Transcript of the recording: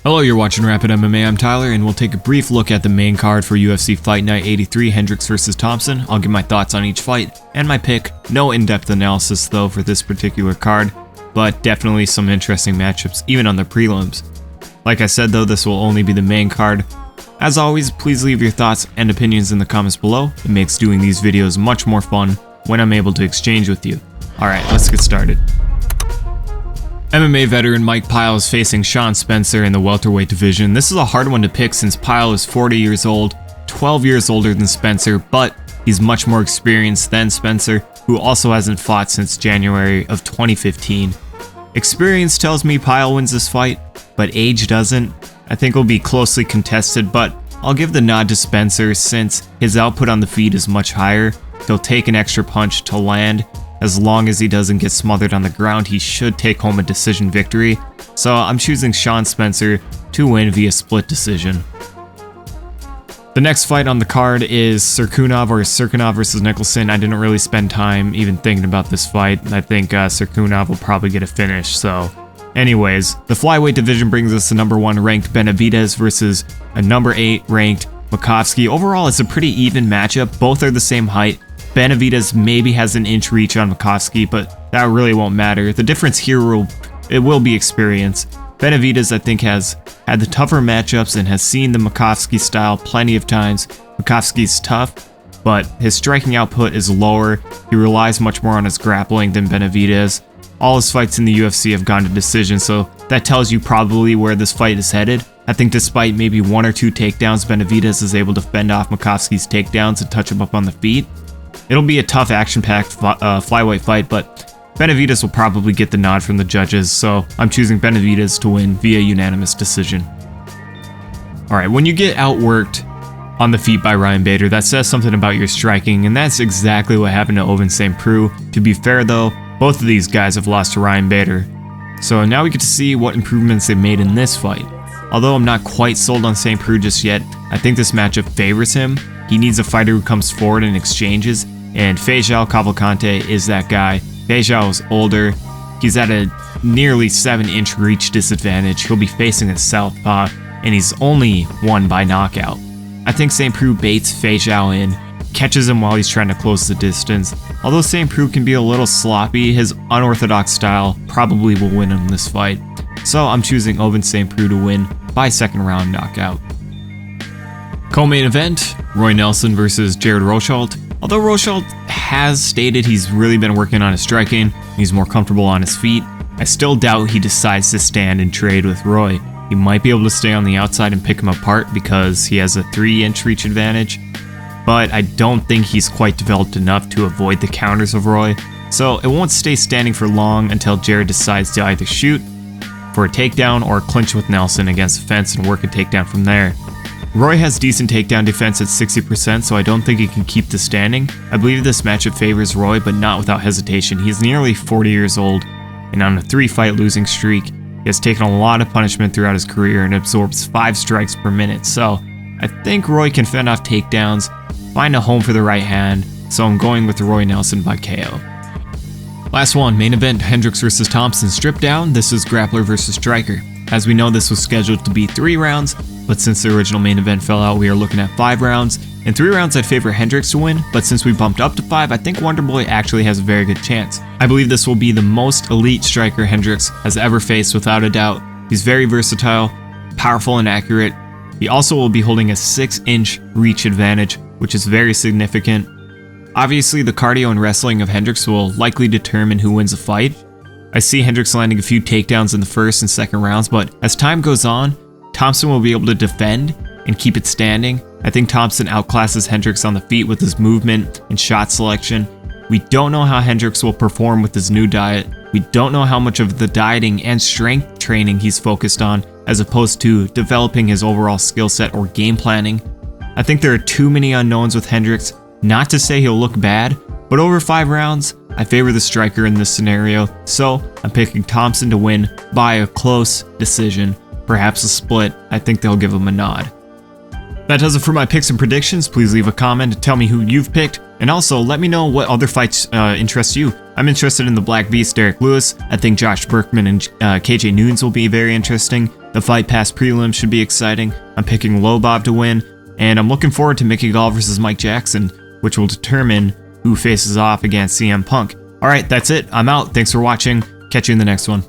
Hello, you're watching Rapid MMA, I'm Tyler, and we'll take a brief look at the main card for UFC Fight Night 83, Hendricks vs. Thompson. I'll give my thoughts on each fight and my pick. No in-depth analysis though for this particular card, but definitely some interesting matchups even on the prelims. Like I said though, this will only be the main card. As always, please leave your thoughts and opinions in the comments below. It makes doing these videos much more fun when I'm able to exchange with you. Alright, let's get started. MMA veteran Mike Pyle is facing Sean Spencer in the welterweight division. This is a hard one to pick since Pyle is 40 years old, 12 years older than Spencer, but he's much more experienced than Spencer, who also hasn't fought since January of 2015. Experience tells me Pyle wins this fight, but age doesn't. I think it'll be closely contested, but I'll give the nod to Spencer since his output on the feet is much higher. He'll take an extra punch to land. As long as he doesn't get smothered on the ground, he should take home a decision victory. So I'm choosing Sean Spencer to win via split decision. The next fight on the card is Cirkunov versus Nicholson. I didn't really spend time even thinking about this fight. I think Cirkunov will probably get a finish. So anyways, the flyweight division brings us the number 1 ranked Benavidez versus a number 8 ranked Makovsky. Overall, it's a pretty even matchup. Both are the same height. Benavidez maybe has an inch reach on Makovsky, but that really won't matter. The difference here will be experience. Benavidez, I think, has had the tougher matchups and has seen the Makovsky style plenty of times. Makovsky's tough, but his striking output is lower. He relies much more on his grappling than Benavidez. All his fights in the UFC have gone to decision, so that tells you probably where this fight is headed. I think despite maybe 1 or 2 takedowns, Benavidez is able to fend off Makovsky's takedowns and touch him up on the feet. It'll be a tough, action-packed flyweight fight, but Benavidez will probably get the nod from the judges, so I'm choosing Benavidez to win via unanimous decision. Alright, when you get outworked on the feet by Ryan Bader, that says something about your striking, and that's exactly what happened to Ovince St. Preux. To be fair though, both of these guys have lost to Ryan Bader. So now we get to see what improvements they made in this fight. Although I'm not quite sold on St. Preux just yet, I think this matchup favors him. He needs a fighter who comes forward and exchanges, and Feijão Cavalcante is that guy. Feijão is older, he's at a nearly 7-inch reach disadvantage, he'll be facing a southpaw, and he's only won by knockout. I think St. Preux baits Feijão in, catches him while he's trying to close the distance. Although St. Preux can be a little sloppy, his unorthodox style probably will win him this fight. So I'm choosing Ovince St. Preux to win by second round knockout. Co-main event, Roy Nelson versus Jared Rosholt. Although Rosholt has stated he's really been working on his striking, he's more comfortable on his feet, I still doubt he decides to stand and trade with Roy. He might be able to stay on the outside and pick him apart because he has a 3-inch reach advantage, but I don't think he's quite developed enough to avoid the counters of Roy, so it won't stay standing for long until Jared decides to either shoot for a takedown or clinch with Nelson against the fence and work a takedown from there. Roy has decent takedown defense at 60%, so I don't think he can keep the standing. I believe this matchup favors Roy, but not without hesitation. He's nearly 40 years old, and on a 3-fight losing streak, he has taken a lot of punishment throughout his career and absorbs 5 strikes per minute, so I think Roy can fend off takedowns, find a home for the right hand, so I'm going with Roy Nelson by KO. Last one, main event, Hendricks vs. Thompson. Stripped down, this is grappler versus striker. As we know, this was scheduled to be 3 rounds, but since the original main event fell out, we are looking at 5 rounds. In 3 rounds, I'd favor Hendricks to win, but since we bumped up to 5, I think Wonderboy actually has a very good chance. I believe this will be the most elite striker Hendricks has ever faced without a doubt. He's very versatile, powerful and accurate. He also will be holding a 6-inch reach advantage, which is very significant. Obviously, the cardio and wrestling of Hendricks will likely determine who wins a fight. I see Hendricks landing a few takedowns in the first and second rounds, but as time goes on, Thompson will be able to defend and keep it standing. I think Thompson outclasses Hendricks on the feet with his movement and shot selection. We don't know how Hendricks will perform with his new diet. We don't know how much of the dieting and strength training he's focused on, as opposed to developing his overall skill set or game planning. I think there are too many unknowns with Hendricks, not to say he'll look bad, but over 5 rounds, I favor the striker in this scenario, so I'm picking Thompson to win by a close decision, perhaps a split. I think they'll give him a nod. That does it for my picks and predictions. Please leave a comment to tell me who you've picked, and also let me know what other fights interest you. I'm interested in the Black Beast Derek Lewis. I think Josh Berkman and KJ Noons will be very interesting. The Fight Pass prelim should be exciting. I'm picking Lobob to win, and I'm looking forward to Mickey Gall versus Mike Jackson, which will determine who faces off against CM Punk. Alright, that's it. I'm out. Thanks for watching. Catch you in the next one.